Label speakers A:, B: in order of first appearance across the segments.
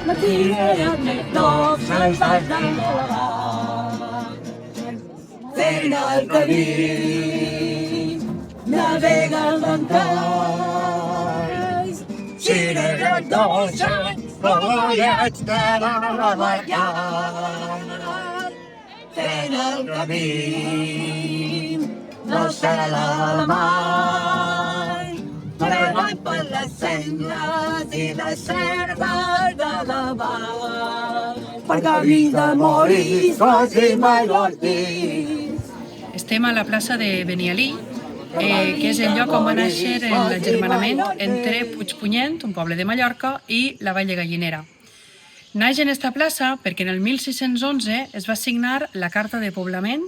A: Tira't dos se'ls vas d'enlavar. Fent el camí, navega el ventall. Tira't dos follets de la ballar. Fent el camí, no serà mai. Treball per les cendres i les serves de la mar. Per camí de moriscos i mallorquins.
B: Estem a la plaça de Benialí, que és el lloc on va néixer l'agermanament entre Puigpunyent, un poble de Mallorca, i la Vall de Gallinera. Naix en esta plaça perquè en el 1611 es va signar la Carta de Poblament,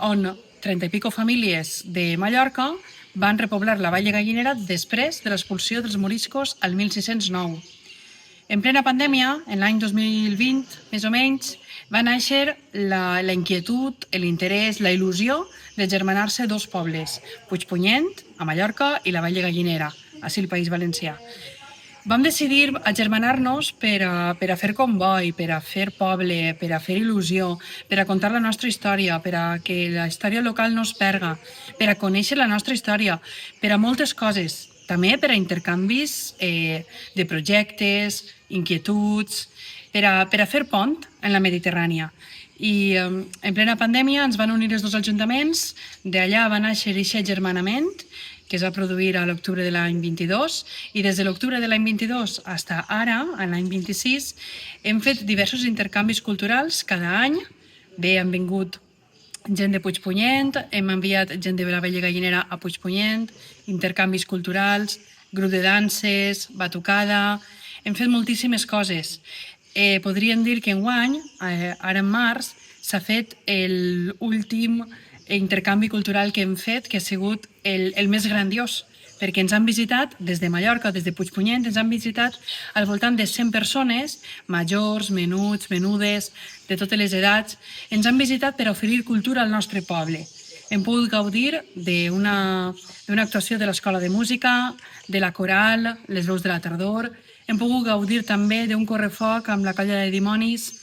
B: on 30 i pico famílies de Mallorca van repoblar la Vall de Gallinera després de l'expulsió dels moriscos al 1609. En plena pandèmia, en l'any 2020, més o menys, va néixer la inquietud, l'interès, la il·lusió de germanar-se dos pobles, Puigpunyent, a Mallorca, i la Vall de Gallinera, ací al País Valencià. Vam decidir agermanar-nos per a fer comboi, per a fer poble, per a fer il·lusió, per a contar la nostra història, per a que la història local no es perga, per a conèixer la nostra història, per a moltes coses, també per a intercanvis de projectes, inquietuds, per a fer pont en la Mediterrània. I en plena pandèmia ens van unir els dos ajuntaments, d'allà va néixer aquest agermanament, que es va produir a l'octubre de l'any 22, i des de l'octubre de l'any 22 fins ara, a l'any 26, hem fet diversos intercanvis culturals cada any. Bé, han vingut gent de Puigpunyent, hem enviat gent de la Vall de Gallinera a Puigpunyent, intercanvis culturals, grup de danses, batucada. Hem fet moltíssimes coses. Podríem dir que enguany, ara en març, s'ha fet l'últim intercanvi cultural que hem fet, que ha sigut el més grandiós, perquè ens han visitat des de Mallorca, des de Puigpunyent, ens han visitat al voltant de 100 persones, majors, menuts, menudes, de totes les edats. Ens han visitat per oferir cultura al nostre poble. Hem pogut gaudir d'una actuació de l'Escola de Música, de la Coral, les veus de la tardor. Hem pogut gaudir també d'un correfoc amb la colla de dimonis,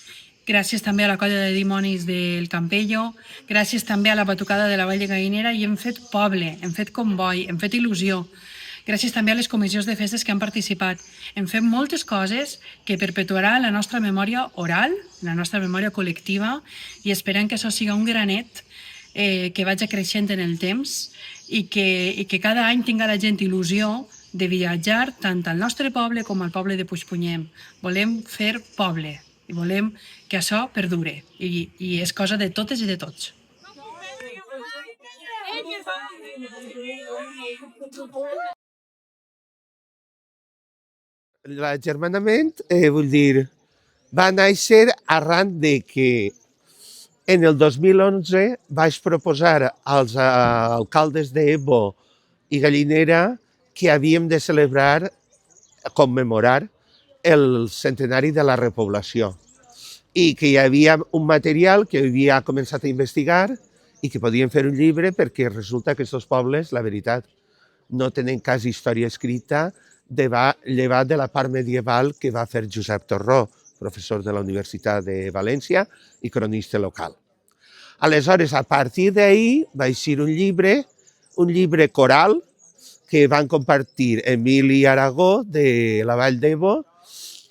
B: gràcies també a la colla de dimonis del Campello, gràcies també a la batucada de la Vall de Gallinera, i hem fet poble, hem fet comboi, hem fet il·lusió. Gràcies també a les comissions de festes que han participat. Hem fet moltes coses que perpetuarà la nostra memòria oral, la nostra memòria col·lectiva, i esperem que això sigui un granet que vagi creixent en el temps i que cada any tinga la gent il·lusió de viatjar tant al nostre poble com al poble de Puigpunyent. Volem fer poble i volem que això perdure, i és cosa de totes i de tots.
C: L'agermanament, vull dir, va néixer arran de que en el 2011 vaig proposar als alcaldes d'Ebo i Gallinera que havíem de celebrar, commemorar, el centenari de la repoblació, i que hi havia un material que havia començat a investigar i que podíem fer un llibre, perquè resulta que aquests pobles, la veritat, no tenen quasi història escrita llevat de la part medieval que va fer Josep Torró, professor de la Universitat de València i cronista local. Aleshores, a partir d'ahir va eixir un llibre coral que van compartir Emili Aragó de la Vall d'Ebo,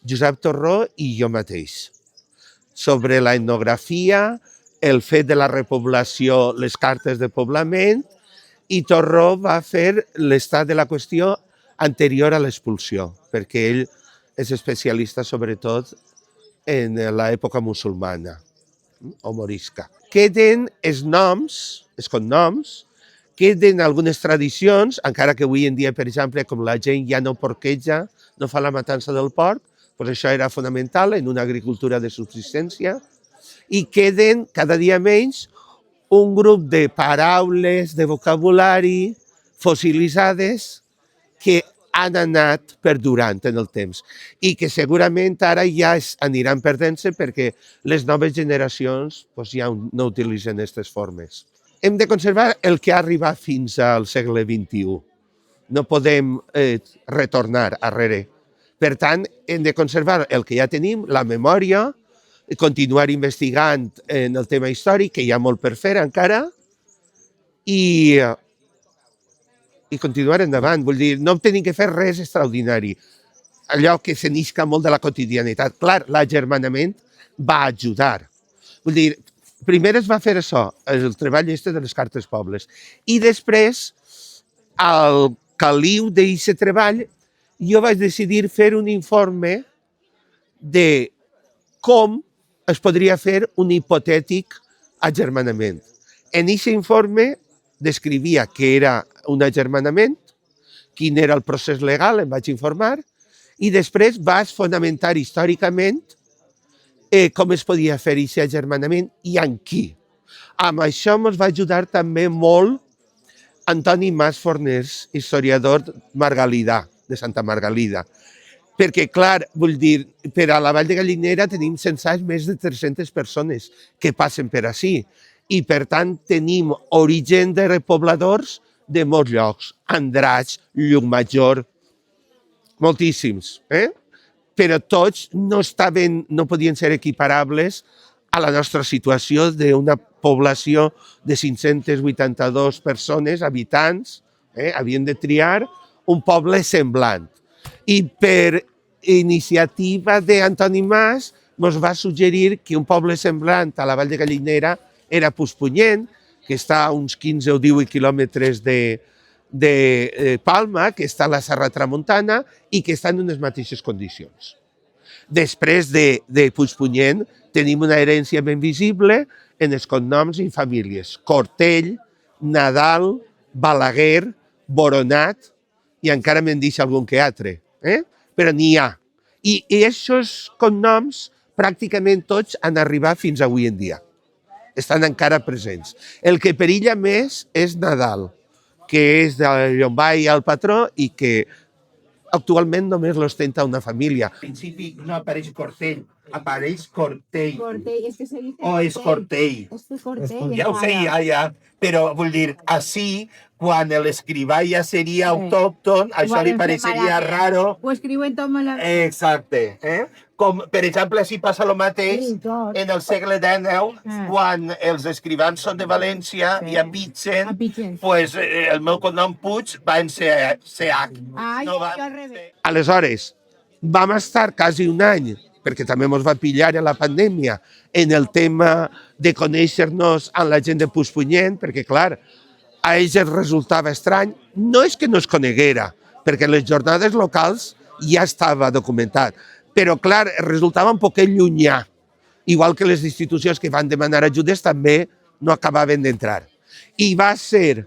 C: Josep Torró i jo mateix, sobre la etnografia, el fet de la repoblació, les cartes de poblament, i Torró va fer l'estat de la qüestió anterior a l'expulsió, perquè ell és especialista sobretot en l'època musulmana o morisca. Queden els noms, els cognoms, queden algunes tradicions, encara que avui en dia, per exemple, com la gent ja no porqueja, no fa la matança del porc, doncs això era fonamental en una agricultura de subsistència, i queden cada dia menys un grup de paraules, de vocabulari fossilitzades que han anat perdurant en el temps i que segurament ara ja aniran perdent-se perquè les noves generacions ja no utilitzen aquestes formes. Hem de conservar el que ha arribat fins al segle XXI. No podem retornar arrere, Per tant, hem de conservar el que ja tenim, la memòria, continuar investigant en el tema històric, que hi ha molt per fer encara, i continuar endavant. Vull dir, no tenim que fer res extraordinari. Allò que s'enisca molt de la quotidianitat. Clar, l'agermanament va ajudar. Vull dir, primer es va fer això, el treball este de les cartes pobles. I després, al caliu d'aquest treball, jo vaig decidir fer un informe de com es podria fer un hipotètic agermanament. En aquest informe descrivia què era un agermanament, quin era el procés legal, em vaig informar, i després vaig fonamentar històricament com es podia fer aquest agermanament i amb qui. Amb això ens va ajudar també molt Antoni Mas Forners, historiador margalidà, de Santa Margalida. Perquè, clar, vull dir, per a la Vall de Gallinera tenim censats més de 300 persones que passen per ací. I, per tant, tenim origen de repobladors de molts llocs. Andratx, Llucmajor, moltíssims. Però tots no podien ser equiparables a la nostra situació d'una població de 582 persones, habitants, havien de triar un poble semblant. I per iniciativa d'Antoni Mas ens va suggerir que un poble semblant a la Vall de Gallinera era Puigpunyent, que està a uns 15 o 18 quilòmetres de Palma, que està a la Serra Tramuntana i que està en unes mateixes condicions. Després de Puigpunyent tenim una herència ben visible en els cognoms i famílies. Cortell, Nadal, Balaguer, Boronat, i encara me'n deixa algun que altre, però n'hi ha. I aquests cognoms pràcticament tots han arribat fins avui en dia. Estan encara presents. El que perilla més és Nadal, que és de Llombai el patró i que actualment només l'ostenta una família. Al principi no apareix Cortell, apareix Cortell.
A: Cortell, és que se dice
C: O és Cortell.
A: És que Cortell.
C: Ja ho sé, ja. Però, vull dir, així, quan l'escrivà ja seria autòcton, això li pareixeria raro.
A: Ho escriuen tot malament.
C: Exacte. Com, per exemple, si passa el mateix en el segle XIX, quan els escrivans són de València i apitgen, pues, el meu cognom Puig va en CH.
A: No va al revés.
C: Aleshores, vam estar quasi un any, perquè també ens va pillar a la pandèmia, en el tema de conèixer-nos amb la gent de Puigpunyent, perquè, clar, a ells els resultava estrany. No és que no es coneguera, perquè les jornades locals ja estava documentat, però, clar, resultava un poquet llunyà, igual que les institucions que van demanar ajudes també no acabaven d'entrar. I va ser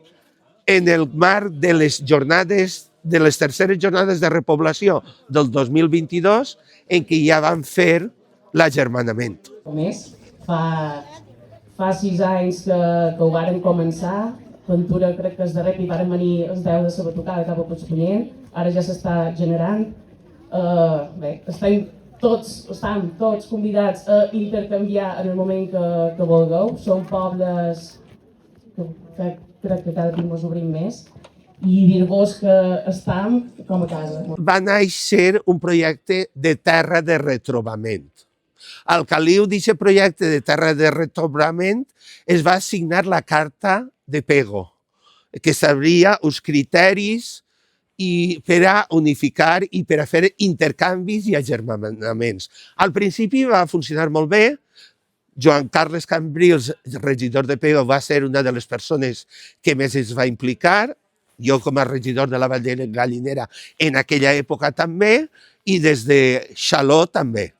C: en el marc de les jornades, de les terceres jornades de repoblació del 2022, en què ja van fer l'agermanament.
D: A més, fa 6 anys que ho vàrem començar, Ventura crec que és darrer, i vàrem venir els 10 de la tocada cap a Puigpunyent, ara ja s'està generant. Bé, estem tots convidats a intercanviar en el moment que vulgueu. Són pobles que crec que cada dia ens obrim més i dir-vos que estem com a casa.
C: Va néixer un projecte de terra de retrobament. Al caliu d'aquest projecte de terra de retrobament es va assignar la Carta de Pego, que establia els criteris per a unificar i per a fer intercanvis i agermanaments. Al principi va funcionar molt bé. Joan Carles Cambrils, regidor de Pego, va ser una de les persones que més es va implicar. Jo, com a regidor de la Vall de Gallinera, en aquella època també, i des de Xaló també.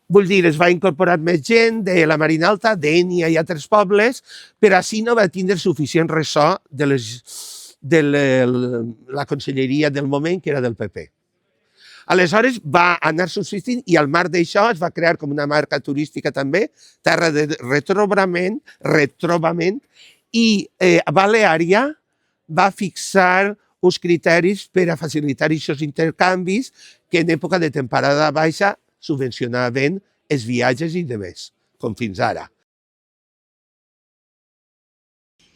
C: Vull dir, es va incorporar més gent de la Marina Alta, d'Ènia i altres pobles, però així no va tindre suficient ressò de la conselleria del moment, que era del PP. Aleshores va anar subsistint i al marc d'això es va crear com una marca turística també, terra de retrobament, i Baleària va fixar uns criteris per a facilitar aquests intercanvis que en època de temporada baixa subvencionaven els viatges i demés, com fins ara.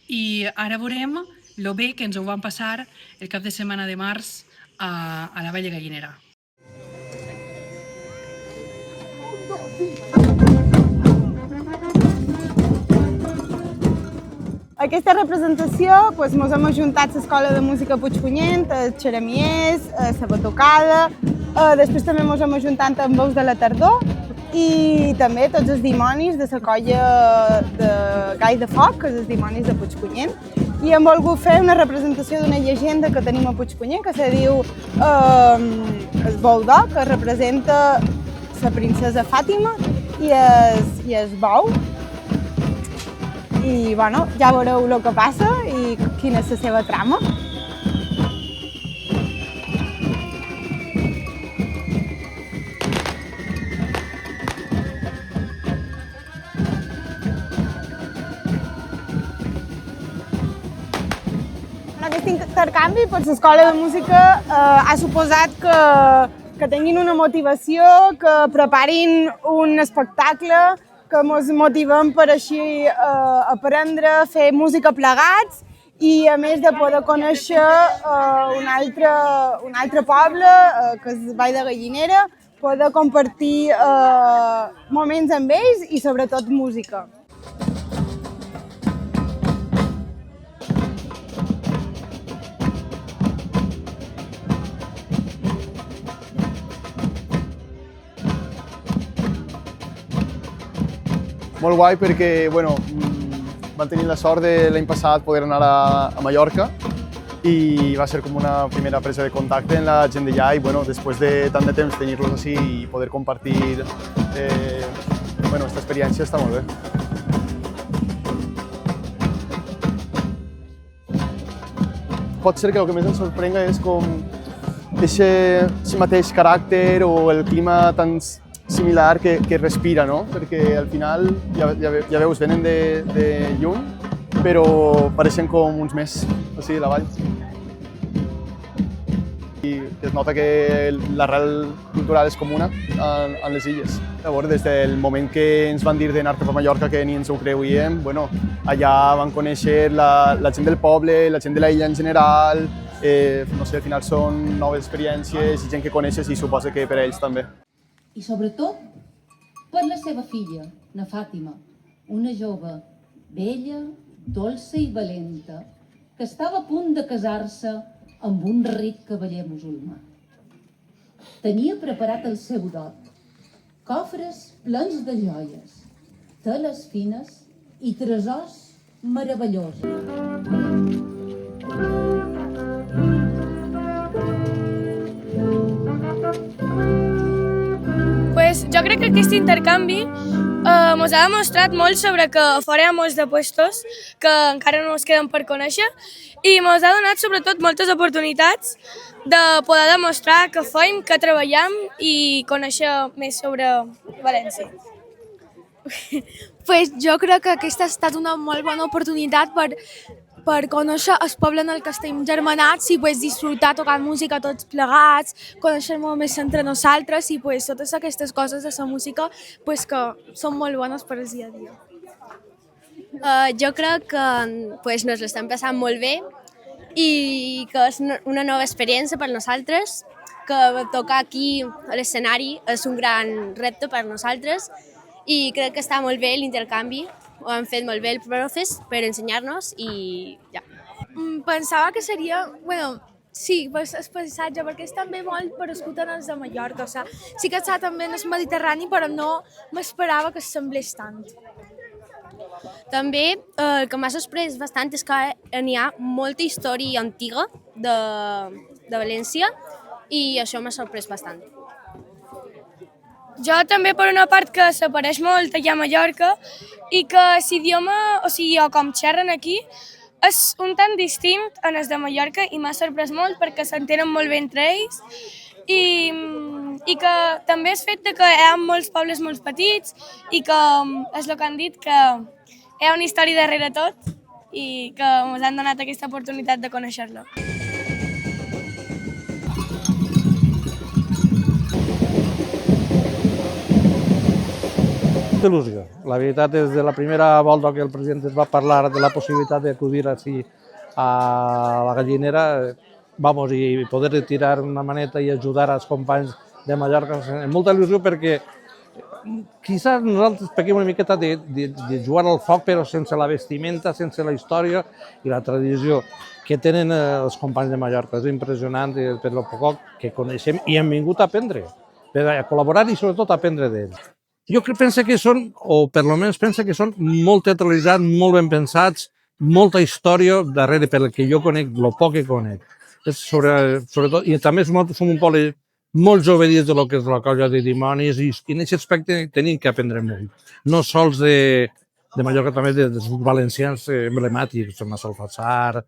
B: I ara veurem lo bé que ens ho van passar el cap de setmana de març a la Vall de Gallinera.
E: Aquesta representació ens hem ajuntat l'Escola de Música Puigpunyent, els xeremiers, la batucada, després també ens hem ajuntat amb Veus de la Tardor i també tots els dimonis de la colla de Gai de Foc, que és els dimonis de Puigpunyent. I hem volgut fer una representació d'una llegenda que tenim a Puigpunyent, que se diu el bou d'or, que representa la princesa Fàtima i el bou. I bueno, ja veureu el que passa i quina és la seva trama. Aquest intercanvi per l'Escola de Música ha suposat que tinguin una motivació, que preparin un espectacle, que ens motivem per així aprendre a fer música plegats i a més de poder conèixer un altre poble, que és Vall de Gallinera, poder compartir moments amb ells i sobretot música.
F: Molt guai perquè vam tenir la sort de l'any passat poder anar a Mallorca i va ser com una primera presa de contacte amb la gent d'allà i després de tant de temps tenir-los així i poder compartir aquesta experiència està molt bé. Pot ser que el que més ens sorprenga és com aquest mateix caràcter o el clima tan similar que respira, no? Perquè al final, ja veus, venen de lluny, però pareixen com uns més, així, a la vall. I es nota que l'arrel cultural és comuna en les illes. Llavors, des del moment que ens van dir d'anar cap a Mallorca, que ni ens ho creuíem, allà van conèixer la gent del poble, la gent de l'illa en general, no sé, al final són noves experiències i gent que coneixes i suposa que per a ells també.
G: I sobretot per la seva filla, na Fàtima, una jove bella, dolça i valenta, que estava a punt de casar-se amb un ric cavaller musulmà. Tenia preparat el seu dot, cofres plens de joies, teles fines i tresors meravellosos.
H: Jo crec que aquest intercanvi ens ha demostrat molt sobre que fora hi ha molts de puestos que encara no ens queden per conèixer i ens ha donat sobretot moltes oportunitats de poder demostrar que feim, que treballem i conèixer més sobre València.
I: Jo crec que aquesta ha estat una molt bona oportunitat per conèixer el poble en el que estem germanats i disfrutar tocant música tots plegats, conèixer molt més entre nosaltres i totes aquestes coses de la música que són molt bones per al dia a dia.
J: Jo crec que ens l'estem passant molt bé i que és una nova experiència per nosaltres, que tocar aquí a l'escenari és un gran repte per nosaltres i crec que està molt bé l'intercanvi. Ho han fet molt bé els profes per ensenyar-nos i ja.
I: Pensava que seria, sí, el paisatge, perquè és també molt parescut en els de Mallorca. Sí que està també en el Mediterrani, però no m'esperava que semblés tant.
J: També el que m'ha sorprès bastant és que n'hi ha molta història antiga de València i això m'ha sorprès bastant.
H: Jo també per una part que s'apareix molt allà a Mallorca i que l'idioma, o com xerren aquí, és un tant distint en el de Mallorca i m'ha sorprès molt perquè s'entenen molt bé entre ells i que també és fet que hi ha molts pobles molt petits i que és el que han dit, que hi ha una història darrere tot i que ens han donat aquesta oportunitat de conèixer-la.
K: Il·lusió. La veritat és de la primera volta que el president ens va parlar de la possibilitat d'acudir així a la Gallinera, i poder tirar una maneta i ajudar als companys de Mallorca. Molta il·lusió perquè quizás nosaltres pequem una miqueta de jugar al foc, però sense la vestimenta, sense la història i la tradició que tenen els companys de Mallorca. És impressionant per lo poc que coneixem i hem vingut a aprendre, per a col·laborar i sobretot a aprendre d'ells. Jo penso que són, o per almenys penso que són molt teatralitzats, molt ben pensats, molta història darrere pel que jo conec, el poc que conec. Sobretot, i també som un poble molt jove dins del que és la colla de dimonis i en aquest aspecte tenim que aprendre molt. No sols de Mallorca, també dels valencians emblemàtics, com Massalfassar,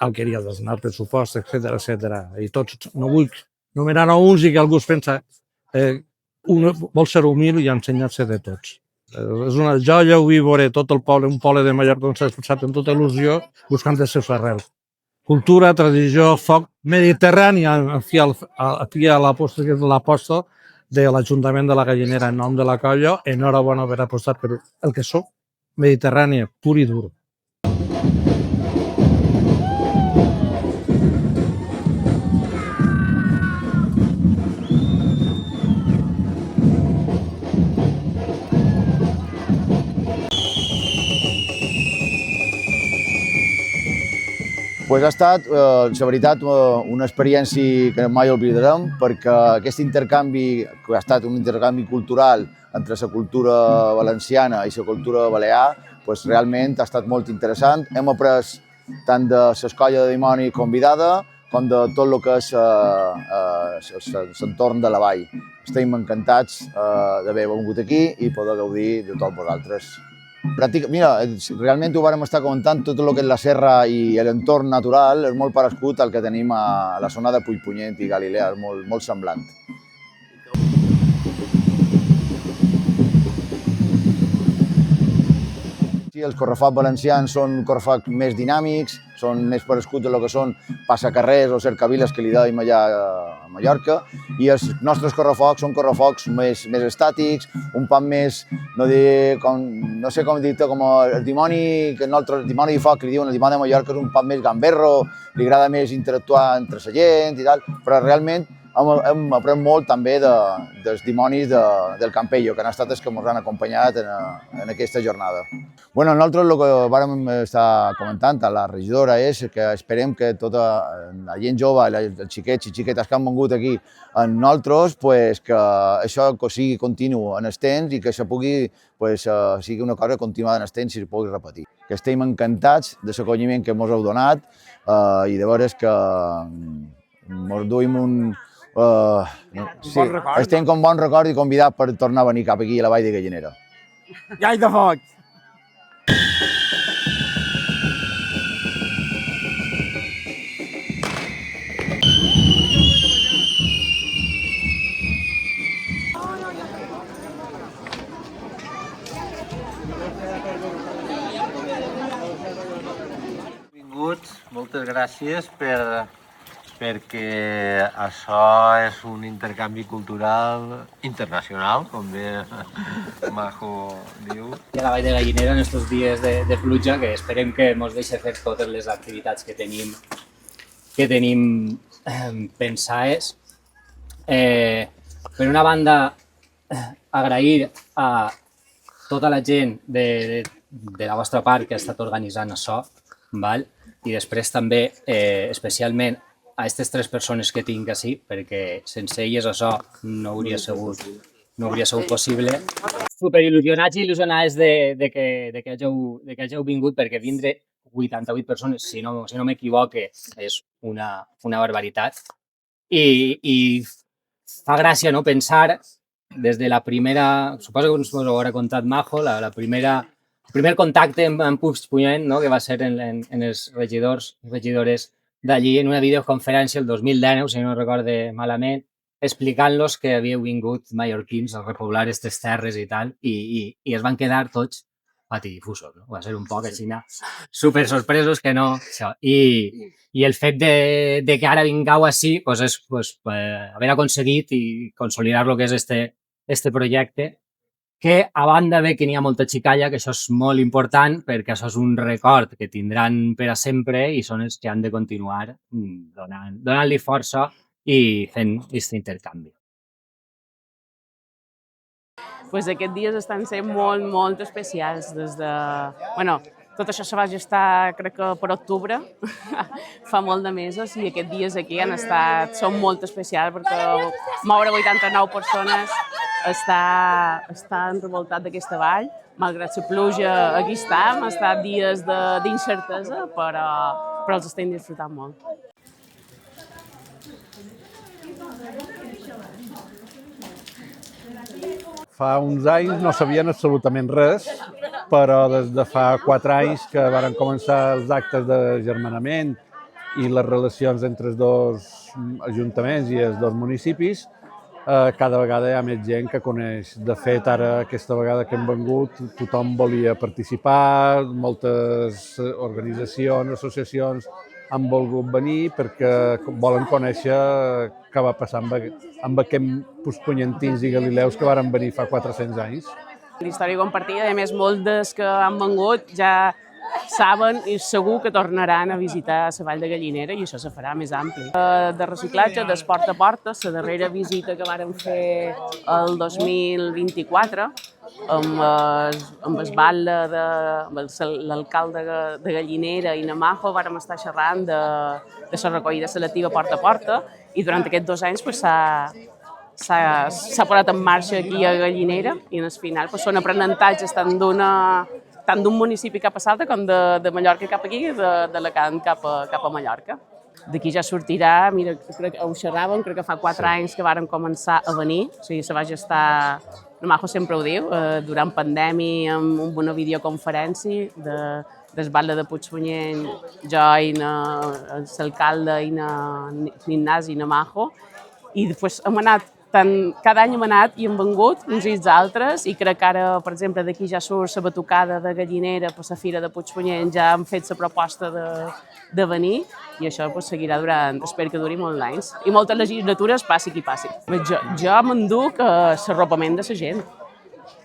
K: Alqueria d'Asnar, per supost, etc. I tots, no vull numerar uns i que algú es pensa un vol ser humil i ensenyar-se de tots. És una joia avui veure tot el poble, un poble de Mallorca on s'ha expressat amb tota il·lusió buscant els seus arrels. Cultura, tradició, foc, mediterrani, fi a l'aposta que és l'aposta de l'Ajuntament de la Gallinera en nom de la colla. Enhorabona per apostar per el que sóc, mediterrani, pur i dur.
L: Pues ha estat, la veritat, una experiència que mai oblidarem, perquè aquest intercanvi, que ha estat un intercanvi cultural entre la cultura valenciana i la cultura balear, pues realment ha estat molt interessant. Hem après tant de l'escolla de dimoni convidada com de tot el que és l'entorn de la vall. Estem encantats d'haver vingut aquí i poder gaudir de tots vosaltres. Mira, realment ho vàrem estar comentant, tot el que és la serra i l'entorn natural és molt parescut al que tenim a la zona de Puigpunyent i Galilea, és molt semblant. Els correfocs valencians són correfocs més dinàmics, són més parescuts del que són passacarrers o cercaviles que li dèiem allà a Mallorca, i els nostres correfocs són correfocs més estàtics, un poc més, no sé com dir-te, com el dimoni, que el dimoni de foc que li diuen, el dimoni de Mallorca és un poc més gamberro, li agrada més interactuar entre la gent i tal, però realment hem après molt també dels dimonis del Campello, que han estat els que ens han acompanyat en aquesta jornada. Bueno, nosaltres el que vàrem estar comentant a la regidora és que esperem que tota la gent jove, els xiquets i xiquetes que han vingut aquí amb nosaltres, que això sigui continu en els temps i que això sigui una cosa continuada en els temps i es pugui repetir. Que estem encantats de l'acolliment que ens heu donat i de veure que ens duim estem com bon record i convidats per tornar a venir cap aquí a la Vall de Gallinera.
A: Gai de foc!
M: Benvinguts, moltes gràcies perquè això és un intercanvi cultural internacional, com bé Majo diu.
N: I a la Vall de Gallinera en aquests dies de pluja, que esperem que ens deixi fer totes les activitats que tenim pensades. Per una banda, agrair a tota la gent de la vostra part que ha estat organitzant això, i després també especialment a aquestes 3 persones que tinc així, perquè sense elles això no hauria sigut possible. Superil·lusionats i il·lusionats que hàgiu vingut, perquè vindre 88 persones, si no m'equivoque, és una barbaritat. I fa gràcia pensar des de la primera, suposo que us ho haurà contat Majo, el primer contacte amb Puigpunyent, que va ser en els regidors i regidores d'allí, en una videoconferència el 2019, si no recorde malament, explicant-los que havíeu vingut mallorquins a repoblar aquestes terres i tal, i es van quedar tots patidifusos. Va ser un poc així, super sorpresos que no... I el fet de que ara vingueu així és haver aconseguit i consolidar el que és este projecte, que a banda ve que n'hi ha molta xicalla, que això és molt important, perquè això és un record que tindran per a sempre i són els que han de continuar donant-li força i fent aquest intercanvi.
D: aquests dies estan sent molt, molt especials. Tot això se va gestar, crec que per octubre, fa molt de mesos, i aquests dies aquí són molt especials perquè moure 89 persones estan revoltat d'aquesta vall. Malgrat la pluja, aquí estem, ha estat dies d'incertesa, però els estem disfrutant molt.
O: Fa uns anys no sabien absolutament res, però des de fa 4 anys que van començar els actes d'agermanament i les relacions entre els dos ajuntaments i els dos municipis, cada vegada hi ha més gent que coneix. De fet, ara, aquesta vegada que hem vengut, tothom volia participar, moltes organitzacions, associacions han volgut venir perquè volen conèixer què va passar amb aquests puigpunyentins i galileus que van venir fa 400 anys.
D: La història compartida, a més, molts dels que han vengut ja saben i segur que tornaran a visitar la Vall de Gallinera i això se farà més ampli. De reciclatge, de porta a porta, la darrera visita que vàrem fer el 2024 amb el batlle l'alcalde de Gallinera i Namajo vàrem estar xerrant de la recollida selectiva porta a porta i durant aquests 2 anys s'ha posat en marxa aquí a Gallinera i al final són aprenentatges tant d'un municipi cap a l'altre com de Mallorca cap aquí i d'Alacant cap a Mallorca. D'aquí ja sortirà, mira, ho xerràvem, crec que fa 4 anys que vàrem començar a venir, o sigui, se va gestar, Namajo sempre ho diu, durant pandèmia amb una videoconferència del batlle de Puigpunyent, jo i l'alcalde i l'Ignasi Namajo, i després hem anat cada any hem anat i hem vengut uns i els altres i crec que ara, per exemple, d'aquí ja surt la batucada de Gallinera per la Fira de Puigpunyent, ja han fet la proposta de venir i això seguirà durant, espero que duri molts anys. I moltes legislatures passi qui passi. Jo m'enduc l'arropament de la gent,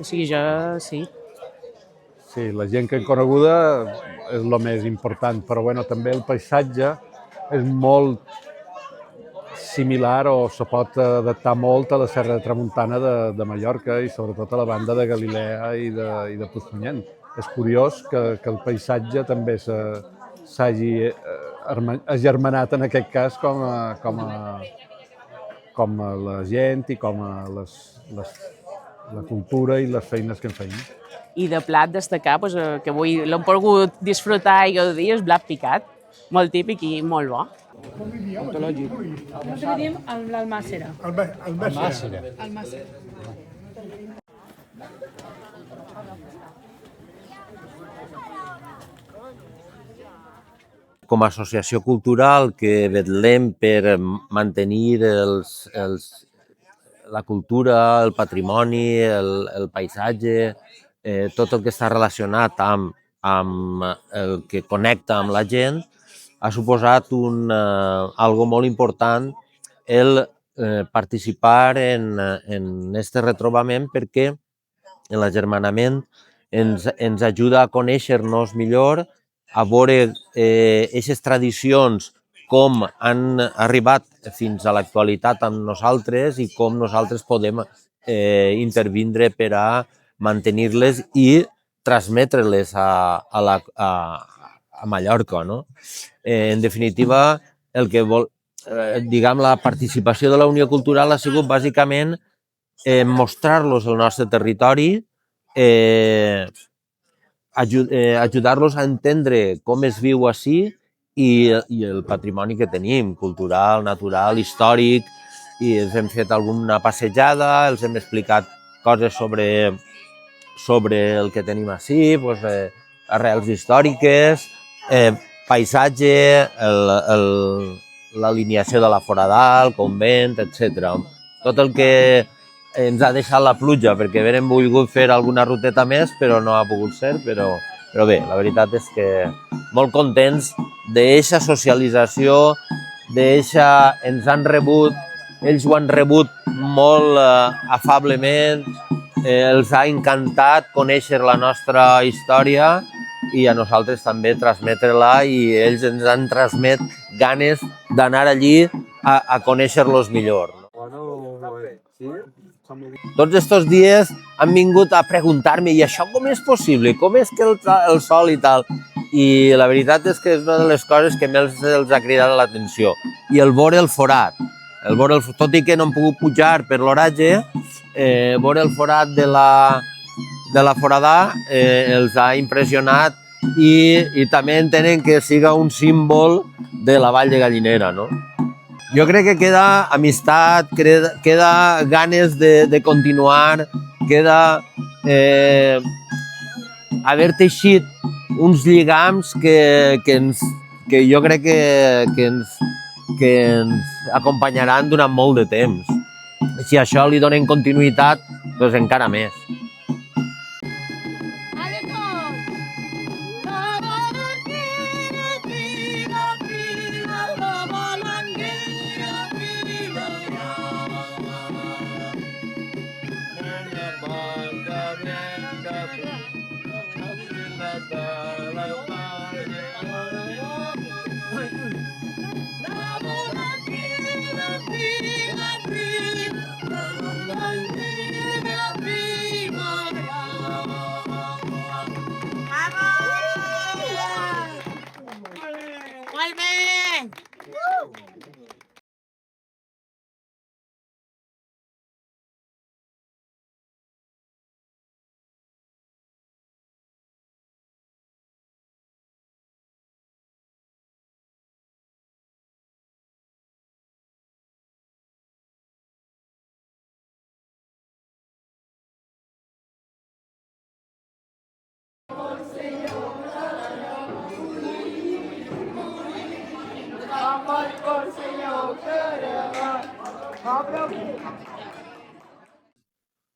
D: o sigui, jo sí.
O: Sí, la gent que hem coneguda és el més important, però bueno, també el paisatge és molt similar o se pot adaptar molt a la Serra de Tramuntana de Mallorca i sobretot a la banda de Galilea i de Puigpunyent. És curiós que el paisatge també s'hagi agermanat en aquest cas com a la gent i com a la cultura i les feines que en feim.
D: I de plat destacar, que avui l'hem pogut disfrutar i gaudir, és blat picat, molt típic i molt bo.
B: Ontològic. Nosaltres diem l'almàssera.
P: Almàssera.
M: Com a associació cultural que vetllem per mantenir la cultura, el patrimoni, el paisatge, tot el que està relacionat amb el que connecta amb la gent, ha suposat algo molt important el participar en aquest retrobament perquè l'agermanament ens ajuda a conèixer-nos millor, a veure aquestes tradicions com han arribat fins a l'actualitat amb nosaltres i com nosaltres podem intervindre per a mantenir-les i transmetre-les a Mallorca, no? En definitiva, la participació de la Unió Cultural ha sigut bàsicament mostrar-los el nostre territori, ajudar-los a entendre com es viu ací i el patrimoni que tenim, cultural, natural, històric, i els hem fet alguna passejada, els hem explicat coses sobre el que tenim ací, arrels històriques, paisatge, l'alineació de la Foradà, el convent, etc. Tot el que ens ha deixat la pluja, perquè haguem volgut fer alguna ruteta més, però no ha pogut ser, però bé, la veritat és que molt contents d'eixa socialització, ens han rebut, ells ho han rebut molt afablement, els ha encantat conèixer la nostra història i a nosaltres també transmetre-la i ells ens han transmet ganes d'anar allí a conèixer-los millor.
Q: Bueno, sí,
M: Tots aquests dies han vingut a preguntar-me i això com és possible, com és que el sol i tal. I la veritat és que és una de les coses que més els ha cridat l'atenció. I el veure el forat, tot i que no hem pogut pujar per l'oratge, veure el forat de la foradà els ha impressionat i també entenen que siga un símbol de la Vall de Gallinera, no? Jo crec que queda amistat, queda ganes de continuar, queda haver teixit uns lligams que jo crec que ens acompanyaran durant molt de temps. Si a això li donen continuïtat, doncs encara més.
A: Molt bé!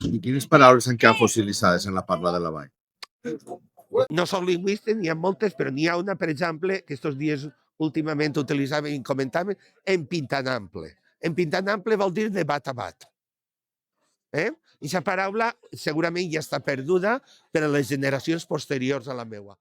Q: I quines paraules han quedat fossilitzades en la parla de la vall?
C: No soc lingüista, n'hi ha moltes, però n'hi ha una, per exemple, que estos dies últimament utilitzàvem i comentàvem, empintanample. Empintanample vol dir de bat a bat. I aquesta paraula segurament ja està perduda per a les generacions posteriors a la meva.